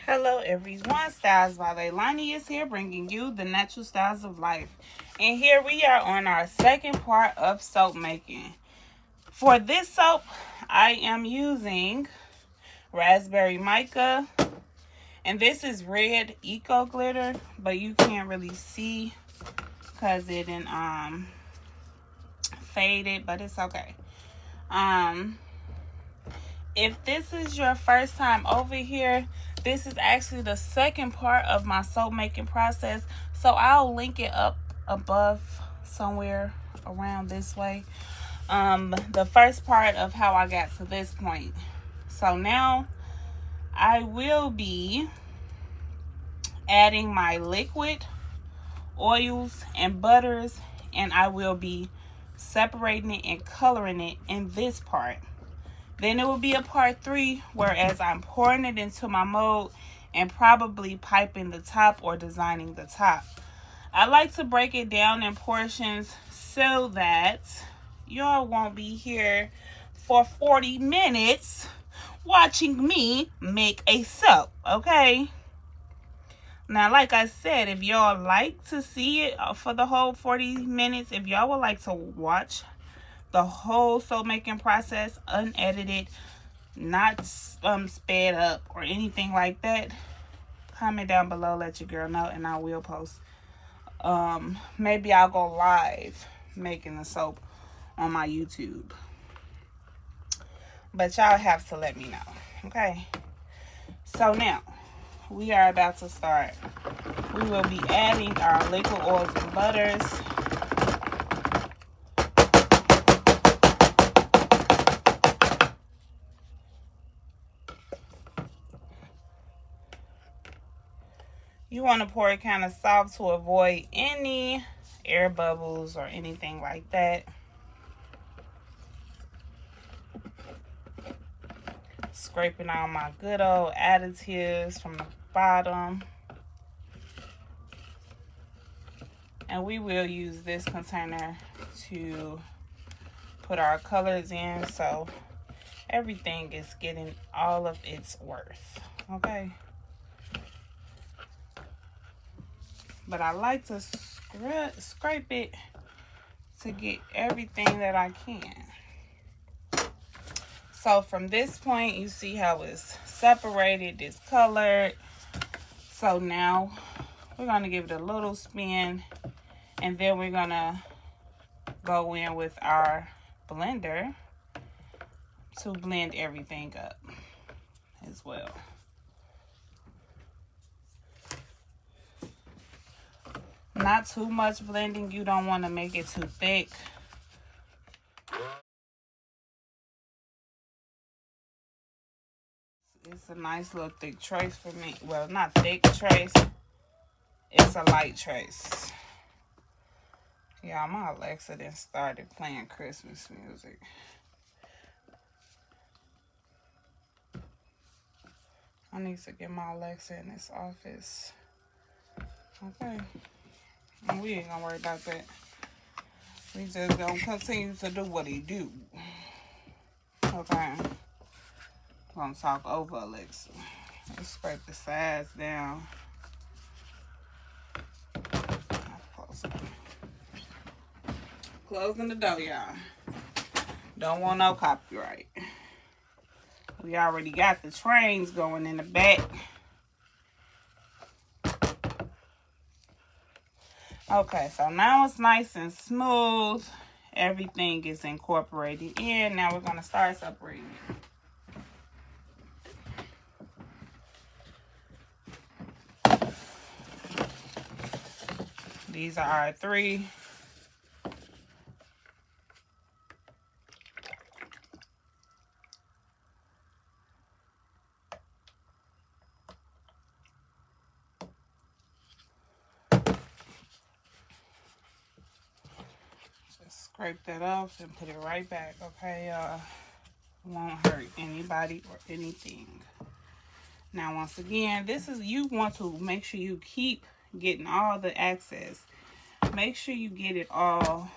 Hello everyone, Styles by Lailani is here bringing you the natural styles of life. And here we are on our second part of soap making. For this soap, I am using raspberry mica. And this is red eco glitter, but you can't really see because it faded, but it's okay. If this is your first time over here, this is actually the second part of my soap making process. So I'll link it up above somewhere around this way. The first part of how I got to this point. So now I will be adding my liquid, oils, and butters, and I will be separating it and coloring it in this part. Then it will be a part 3, whereas I'm pouring it into my mold and probably piping the top or designing the top. I like to break it down in portions so that y'all won't be here for 40 minutes watching me make a soap, okay? Now, like I said, if y'all like to see it for the whole 40 minutes, if y'all would like to watch the whole soap making process unedited, not sped up or anything like that, comment down below, let your girl know, and I will post. Maybe I'll go live making the soap on my YouTube, but y'all have to let me know, okay? So now we are about to start. We will be adding our liquid oils and butters. You want to pour it kind of soft to avoid any air bubbles or anything like that. Scraping out my good old additives from the bottom. And we will use this container to put our colors in, so everything is getting all of its worth, okay? But I like to scrape it to get everything that I can. So from this point, you see how it's separated, it's colored. So now we're going to give it a little spin, and then we're going to go in with our blender to blend everything up as well. Not too much blending. You don't want to make it too thick. It's a nice little thick trace for me. Well, not thick trace. It's a light trace. Yeah, my Alexa then started playing Christmas music. I need to get my Alexa in this office. Okay. And we ain't gonna worry about that. We just gonna continue to do what he do. Okay. Gonna talk over Alexa. Let's scrape the sides down. Closing the door, y'all. Don't want no copyright. We already got the trains going in the back. Okay, so now it's nice and smooth. Everything is incorporated in. Now we're gonna start separating it. These are our 3. Just scrape that off and put it right back, okay, y'all? Won't hurt anybody or anything. Now, once again, this is, you want to make sure you keep getting all the excess. Make sure you get it all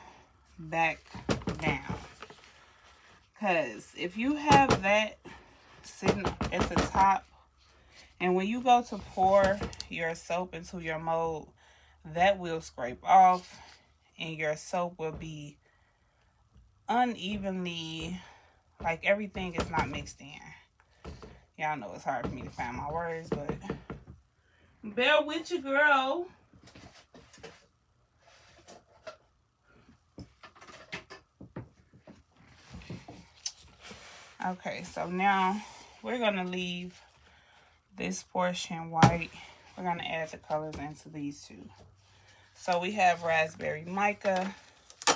back down. Because if you have that sitting at the top And when you go to pour your soap into your mold, that will scrape off and your soap will be unevenly, like everything is not mixed in. Y'all know it's hard for me to find my words, but bear with you, girl. Okay, so now we're going to leave this portion white. We're going to add the colors into these two. So we have raspberry mica. We're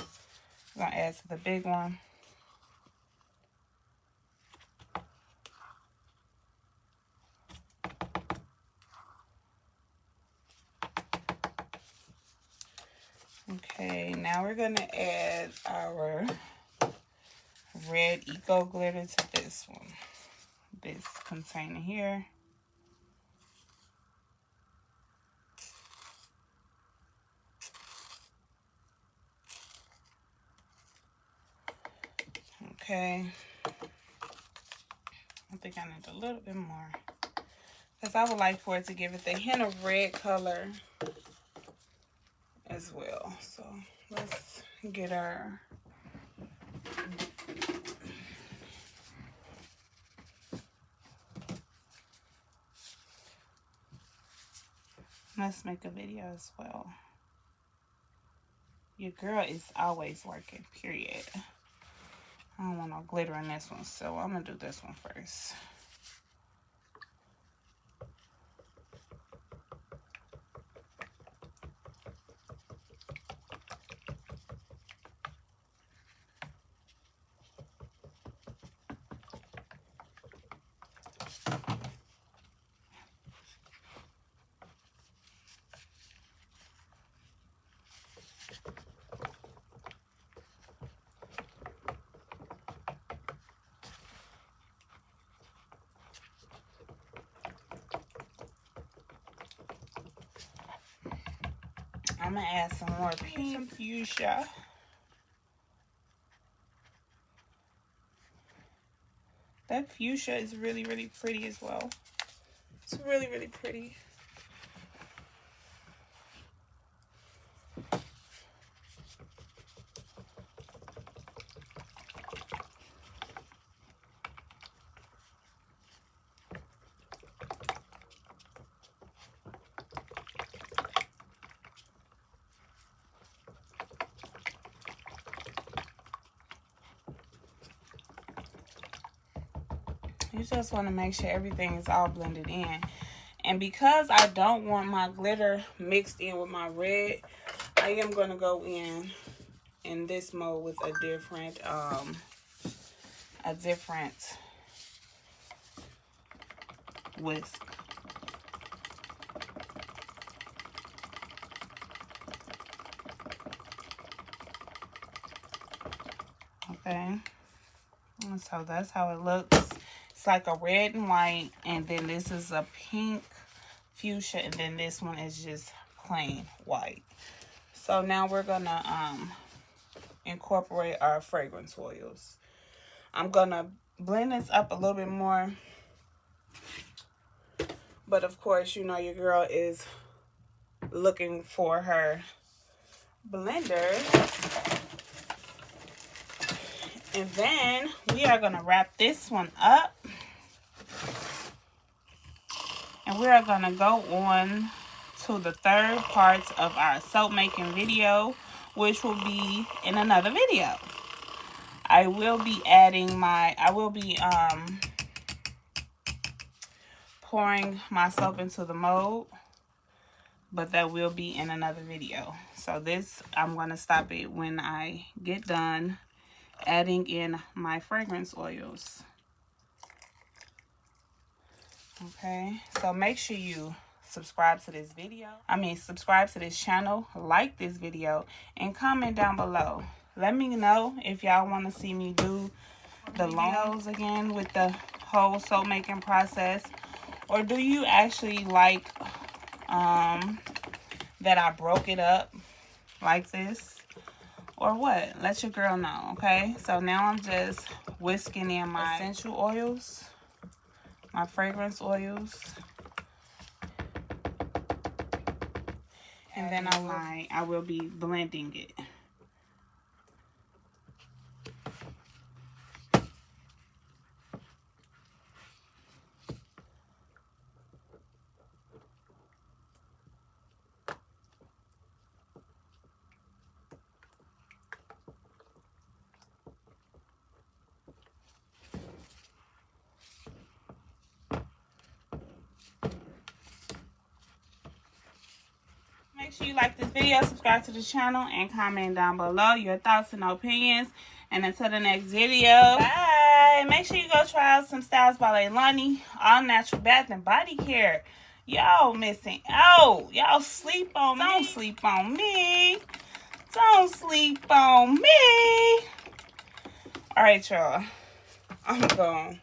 going to add to the big one. Okay, now we're going to add our red eco glitter to this one. This container here. Okay. I think I need a little bit more, because I would like for it to give it the hint of red color as well. So let's get our let's make a video as well. Your girl is always working, period. I don't want no glitter in this one, so I'm gonna do this one first. I'm gonna add some more pink, some fuchsia. That fuchsia is really, really pretty as well. It's really, really pretty. You just want to make sure everything is all blended in. And because I don't want my glitter mixed in with my red, I am going to go in this mode with a different whisk. Okay. And so that's how it looks. It's like a red and white, and then this is a pink fuchsia, and then this one is just plain white. So now we're gonna incorporate our fragrance oils. I'm gonna blend this up a little bit more, but of course, you know your girl is looking for her blender. And then we are going to wrap this one up. And we are going to go on to the third part of our soap making video, which will be in another video. I will be pouring my soap into the mold, but that will be in another video. So this, I'm going to stop it when I get done adding in my fragrance oils. Okay, so make sure you subscribe to this video. Subscribe to this channel, like this video, and comment down below. Let me know if y'all want to see me do the videos again with the whole soap making process, or do you actually like that I broke it up like this? Or what? Let your girl know, okay? So now I'm just whisking in my essential oils, my fragrance oils. And then I will be blending it. Make sure you like this video, subscribe to the channel, and comment down below your thoughts and opinions. And until the next video, bye. Make sure you go try out some StylesbyLailani all natural bath and body care. Y'all missing out. Y'all sleep on me. Don't sleep on me. Don't sleep on me. All right, y'all. I'm gone.